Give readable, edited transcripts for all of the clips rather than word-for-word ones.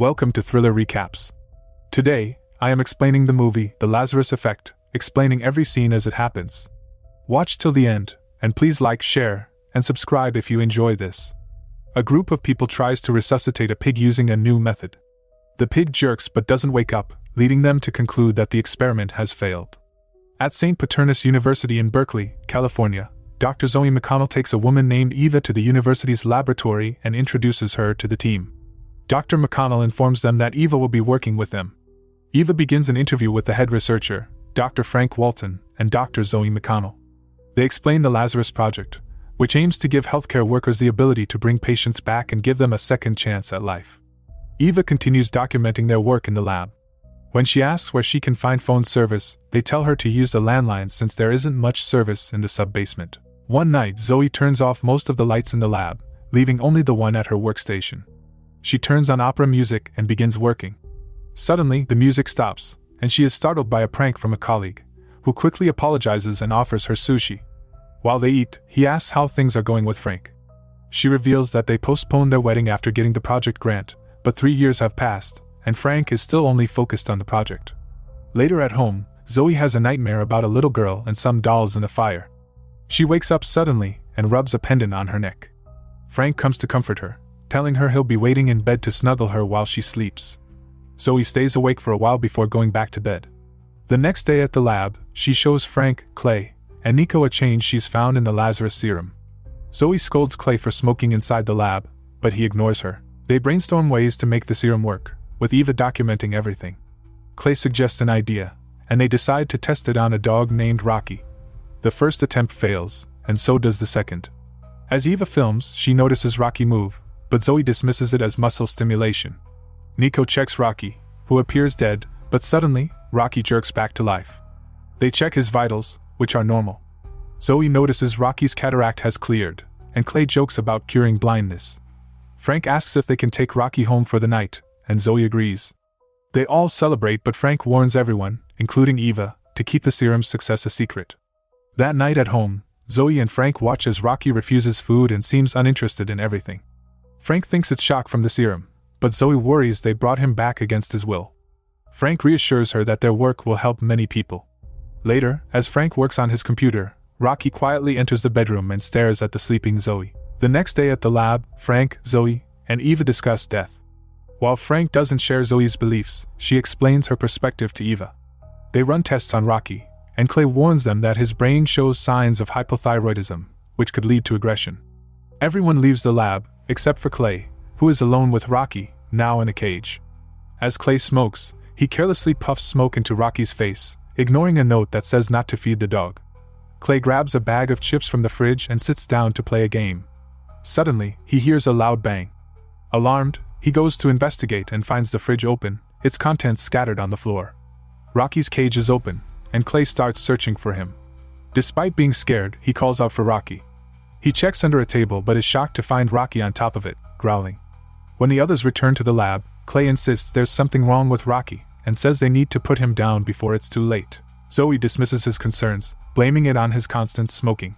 Welcome to Thriller Recaps. Today, I am explaining the movie The Lazarus Effect, explaining every scene as it happens. Watch till the end, and please like, share, and subscribe if you enjoy this. A group of people tries to resuscitate a pig using a new method. The pig jerks but doesn't wake up, leading them to conclude that the experiment has failed. At St. Paternus University in Berkeley, California, Dr. Zoe McConnell takes a woman named Eva to the university's laboratory and introduces her to the team. Dr. McConnell informs them that Eva will be working with them. Eva begins an interview with the head researcher, Dr. Frank Walton, and Dr. Zoe McConnell. They explain the Lazarus Project, which aims to give healthcare workers the ability to bring patients back and give them a second chance at life. Eva continues documenting their work in the lab. When she asks where she can find phone service, they tell her to use the landline since there isn't much service in the sub-basement. One night, Zoe turns off most of the lights in the lab, leaving only the one at her workstation. She turns on opera music and begins working. Suddenly, the music stops, and she is startled by a prank from a colleague, who quickly apologizes and offers her sushi. While they eat, he asks how things are going with Frank. She reveals that they postponed their wedding after getting the project grant, but 3 years have passed, and Frank is still only focused on the project. Later at home, Zoe has a nightmare about a little girl and some dolls in a fire. She wakes up suddenly and rubs a pendant on her neck. Frank comes to comfort her, telling her he'll be waiting in bed to snuggle her while she sleeps. Zoe stays awake for a while before going back to bed. The next day at the lab, she shows Frank, Clay, and Nico a change she's found in the Lazarus serum. Zoe scolds Clay for smoking inside the lab, but he ignores her. They brainstorm ways to make the serum work, with Eva documenting everything. Clay suggests an idea, and they decide to test it on a dog named Rocky. The first attempt fails, and so does the second. As Eva films, she notices Rocky move, but Zoe dismisses it as muscle stimulation. Nico checks Rocky, who appears dead, but suddenly, Rocky jerks back to life. They check his vitals, which are normal. Zoe notices Rocky's cataract has cleared, and Clay jokes about curing blindness. Frank asks if they can take Rocky home for the night, and Zoe agrees. They all celebrate, but Frank warns everyone, including Eva, to keep the serum's success a secret. That night at home, Zoe and Frank watch as Rocky refuses food and seems uninterested in everything. Frank thinks it's shock from the serum, but Zoe worries they brought him back against his will. Frank reassures her that their work will help many people. Later, as Frank works on his computer, Rocky quietly enters the bedroom and stares at the sleeping Zoe. The next day at the lab, Frank, Zoe, and Eva discuss death. While Frank doesn't share Zoe's beliefs, she explains her perspective to Eva. They run tests on Rocky, and Clay warns them that his brain shows signs of hypothyroidism, which could lead to aggression. Everyone leaves the lab, except for Clay, who is alone with Rocky, now in a cage. As Clay smokes, he carelessly puffs smoke into Rocky's face, ignoring a note that says not to feed the dog. Clay grabs a bag of chips from the fridge and sits down to play a game. Suddenly, he hears a loud bang. Alarmed, he goes to investigate and finds the fridge open, its contents scattered on the floor. Rocky's cage is open, and Clay starts searching for him. Despite being scared, he calls out for Rocky. He checks under a table but is shocked to find Rocky on top of it, growling. When the others return to the lab, Clay insists there's something wrong with Rocky, and says they need to put him down before it's too late. Zoe dismisses his concerns, blaming it on his constant smoking.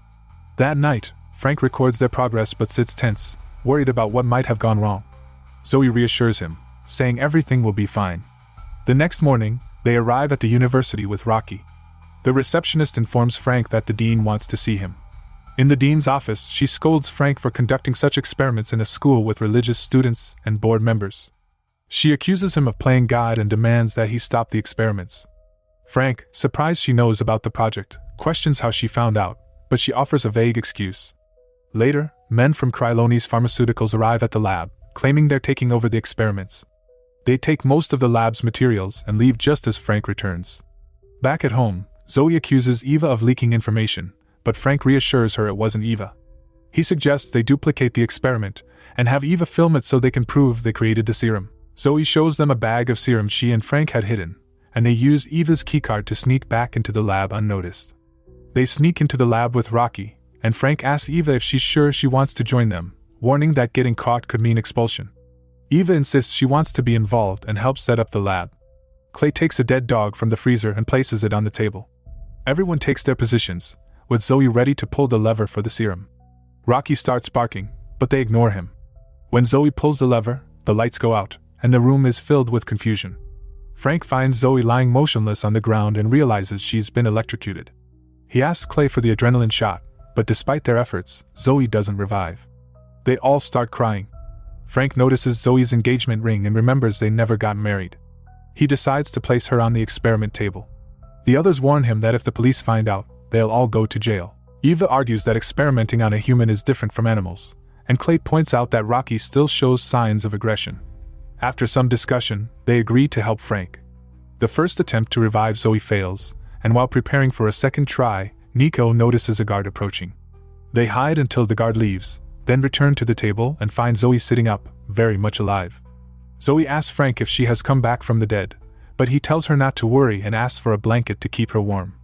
That night, Frank records their progress but sits tense, worried about what might have gone wrong. Zoe reassures him, saying everything will be fine. The next morning, they arrive at the university with Rocky. The receptionist informs Frank that the dean wants to see him. In the dean's office, she scolds Frank for conducting such experiments in a school with religious students and board members. She accuses him of playing God and demands that he stop the experiments. Frank, surprised she knows about the project, questions how she found out, but she offers a vague excuse. Later, men from Crylones Pharmaceuticals arrive at the lab, claiming they're taking over the experiments. They take most of the lab's materials and leave just as Frank returns. Back at home, Zoe accuses Eva of leaking information, but Frank reassures her it wasn't Eva. He suggests they duplicate the experiment and have Eva film it so they can prove they created the serum. Zoe shows them a bag of serum she and Frank had hidden, and they use Eva's keycard to sneak back into the lab unnoticed. They sneak into the lab with Rocky, and Frank asks Eva if she's sure she wants to join them, warning that getting caught could mean expulsion. Eva insists she wants to be involved and helps set up the lab. Clay takes a dead dog from the freezer and places it on the table. Everyone takes their positions, with Zoe ready to pull the lever for the serum. Rocky starts barking, but they ignore him. When Zoe pulls the lever, the lights go out, and the room is filled with confusion. Frank finds Zoe lying motionless on the ground and realizes she's been electrocuted. He asks Clay for the adrenaline shot, but despite their efforts, Zoe doesn't revive. They all start crying. Frank notices Zoe's engagement ring and remembers they never got married. He decides to place her on the experiment table. The others warn him that if the police find out, they'll all go to jail. Eva argues that experimenting on a human is different from animals, and Clay points out that Rocky still shows signs of aggression. After some discussion, they agree to help Frank. The first attempt to revive Zoe fails, and while preparing for a second try, Nico notices a guard approaching. They hide until the guard leaves, then return to the table and find Zoe sitting up, very much alive. Zoe asks Frank if she has come back from the dead, but he tells her not to worry and asks for a blanket to keep her warm.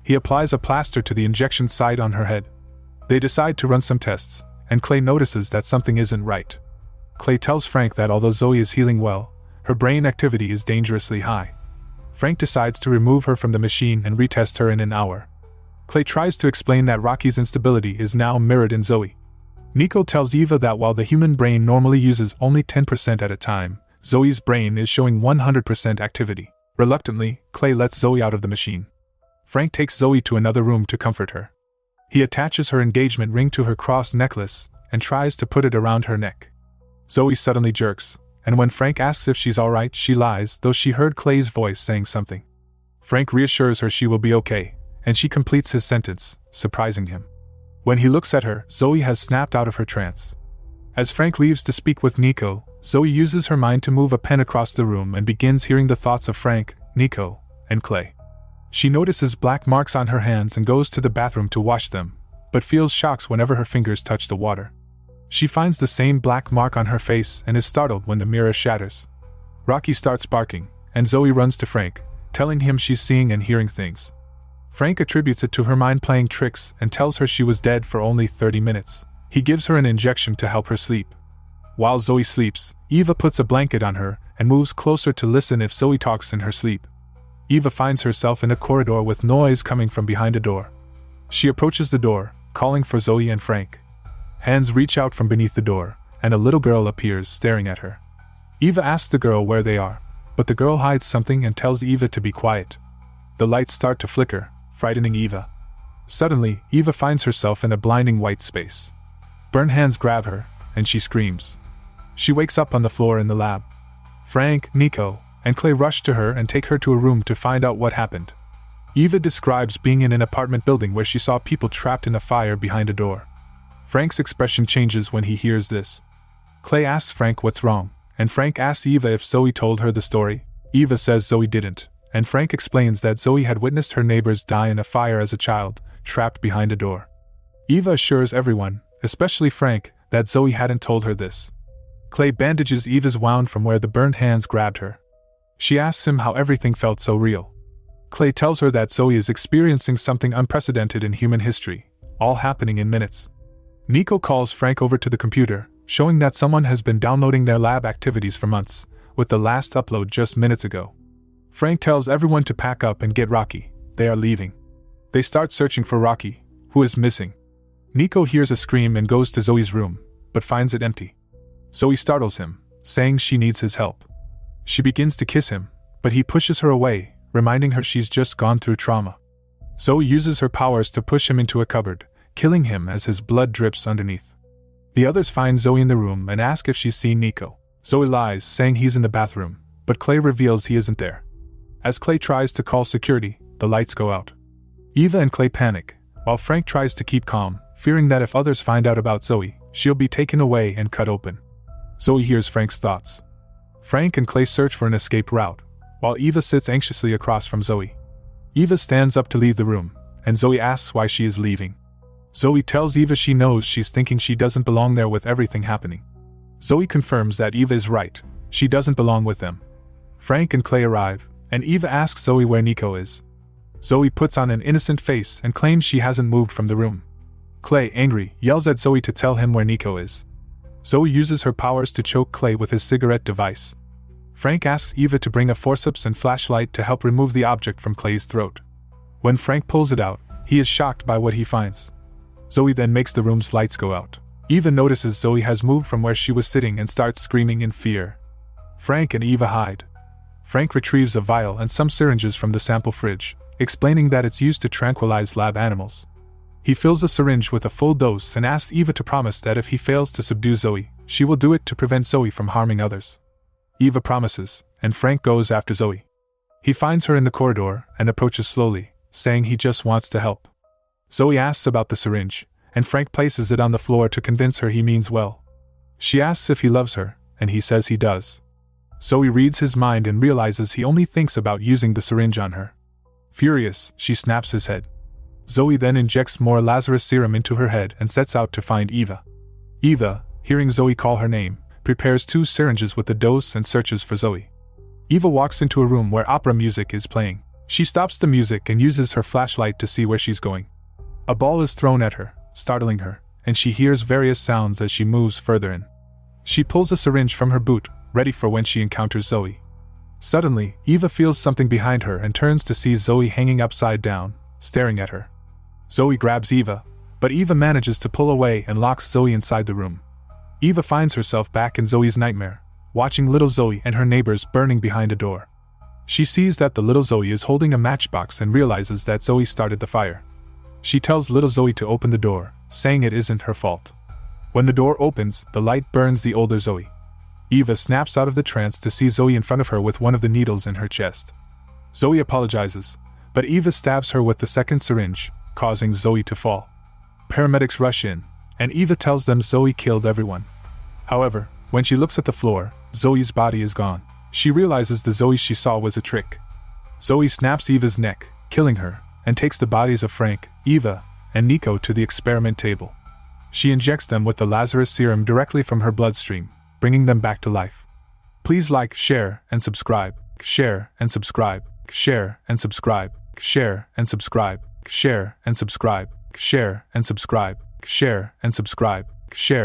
He applies a plaster to the injection site on her head. They decide to run some tests, and Clay notices that something isn't right. Clay tells Frank that although Zoe is healing well, her brain activity is dangerously high. Frank decides to remove her from the machine and retest her in an hour. Clay tries to explain that Rocky's instability is now mirrored in Zoe. Nico tells Eva that while the human brain normally uses only 10% at a time, Zoe's brain is showing 100% activity. Reluctantly, Clay lets Zoe out of the machine. Frank takes Zoe to another room to comfort her. He attaches her engagement ring to her cross necklace and tries to put it around her neck. Zoe suddenly jerks, and when Frank asks if she's alright, she lies, though she heard Clay's voice saying something. Frank reassures her she will be okay, and she completes his sentence, surprising him. When he looks at her, Zoe has snapped out of her trance. As Frank leaves to speak with Nico, Zoe uses her mind to move a pen across the room and begins hearing the thoughts of Frank, Nico, and Clay. She notices black marks on her hands and goes to the bathroom to wash them, but feels shocks whenever her fingers touch the water. She finds the same black mark on her face and is startled when the mirror shatters. Rocky starts barking, and Zoe runs to Frank, telling him she's seeing and hearing things. Frank attributes it to her mind playing tricks and tells her she was dead for only 30 minutes. He gives her an injection to help her sleep. While Zoe sleeps, Eva puts a blanket on her and moves closer to listen if Zoe talks in her sleep. Eva finds herself in a corridor with noise coming from behind a door. She approaches the door, calling for Zoe and Frank. Hands reach out from beneath the door, and a little girl appears staring at her. Eva asks the girl where they are, but the girl hides something and tells Eva to be quiet. The lights start to flicker, frightening Eva. Suddenly, Eva finds herself in a blinding white space. Burnt hands grab her, and she screams. She wakes up on the floor in the lab. Frank, Nico, and Clay rush to her and take her to a room to find out what happened. Eva describes being in an apartment building where she saw people trapped in a fire behind a door. Frank's expression changes when he hears this. Clay asks Frank what's wrong, and Frank asks Eva if Zoe told her the story. Eva says Zoe didn't, and Frank explains that Zoe had witnessed her neighbors die in a fire as a child, trapped behind a door. Eva assures everyone, especially Frank, that Zoe hadn't told her this. Clay bandages Eva's wound from where the burned hands grabbed her. She asks him how everything felt so real. Clay tells her that Zoe is experiencing something unprecedented in human history, all happening in minutes. Nico calls Frank over to the computer, showing that someone has been downloading their lab activities for months, with the last upload just minutes ago. Frank tells everyone to pack up and get Rocky. They are leaving. They start searching for Rocky, who is missing. Nico hears a scream and goes to Zoe's room, but finds it empty. Zoe startles him, saying she needs his help. She begins to kiss him, but he pushes her away, reminding her she's just gone through trauma. Zoe uses her powers to push him into a cupboard, killing him as his blood drips underneath. The others find Zoe in the room and ask if she's seen Nico. Zoe lies, saying he's in the bathroom, but Clay reveals he isn't there. As Clay tries to call security, the lights go out. Eva and Clay panic, while Frank tries to keep calm, fearing that if others find out about Zoe, she'll be taken away and cut open. Zoe hears Frank's thoughts. Frank and Clay search for an escape route, while Eva sits anxiously across from Zoe. Eva stands up to leave the room, and Zoe asks why she is leaving. Zoe tells Eva she knows she's thinking she doesn't belong there with everything happening. Zoe confirms that Eva is right, she doesn't belong with them. Frank and Clay arrive, and Eva asks Zoe where Nico is. Zoe puts on an innocent face and claims she hasn't moved from the room. Clay, angry, yells at Zoe to tell him where Nico is. Zoe uses her powers to choke Clay with his cigarette device. Frank asks Eva to bring a forceps and flashlight to help remove the object from Clay's throat. When Frank pulls it out, he is shocked by what he finds. Zoe then makes the room's lights go out. Eva notices Zoe has moved from where she was sitting and starts screaming in fear. Frank and Eva hide. Frank retrieves a vial and some syringes from the sample fridge, explaining that it's used to tranquilize lab animals. He fills a syringe with a full dose and asks Eva to promise that if he fails to subdue Zoe, she will do it to prevent Zoe from harming others. Eva promises, and Frank goes after Zoe. He finds her in the corridor and approaches slowly, saying he just wants to help. Zoe asks about the syringe, and Frank places it on the floor to convince her he means well. She asks if he loves her, and he says he does. Zoe reads his mind and realizes he only thinks about using the syringe on her. Furious, she snaps his head. Zoe then injects more Lazarus serum into her head and sets out to find Eva. Eva, hearing Zoe call her name, prepares 2 syringes with the dose and searches for Zoe. Eva walks into a room where opera music is playing. She stops the music and uses her flashlight to see where she's going. A ball is thrown at her, startling her, and she hears various sounds as she moves further in. She pulls a syringe from her boot, ready for when she encounters Zoe. Suddenly, Eva feels something behind her and turns to see Zoe hanging upside down, staring at her. Zoe grabs Eva, but Eva manages to pull away and locks Zoe inside the room. Eva finds herself back in Zoe's nightmare, watching little Zoe and her neighbors burning behind a door. She sees that the little Zoe is holding a matchbox and realizes that Zoe started the fire. She tells little Zoe to open the door, saying it isn't her fault. When the door opens, the light burns the older Zoe. Eva snaps out of the trance to see Zoe in front of her with one of the needles in her chest. Zoe apologizes, but Eva stabs her with the second syringe, causing Zoe to fall. Paramedics rush in, and Eva tells them Zoe killed everyone. However, when she looks at the floor, Zoe's body is gone. She realizes the Zoe she saw was a trick. Zoe snaps Eva's neck, killing her, and takes the bodies of Frank, Eva, and Nico to the experiment table. She injects them with the Lazarus serum directly from her bloodstream, bringing them back to life. Please like, share, and subscribe. Share and subscribe. Share and subscribe. Share and subscribe. Share and subscribe. Share and subscribe. Share and subscribe. Share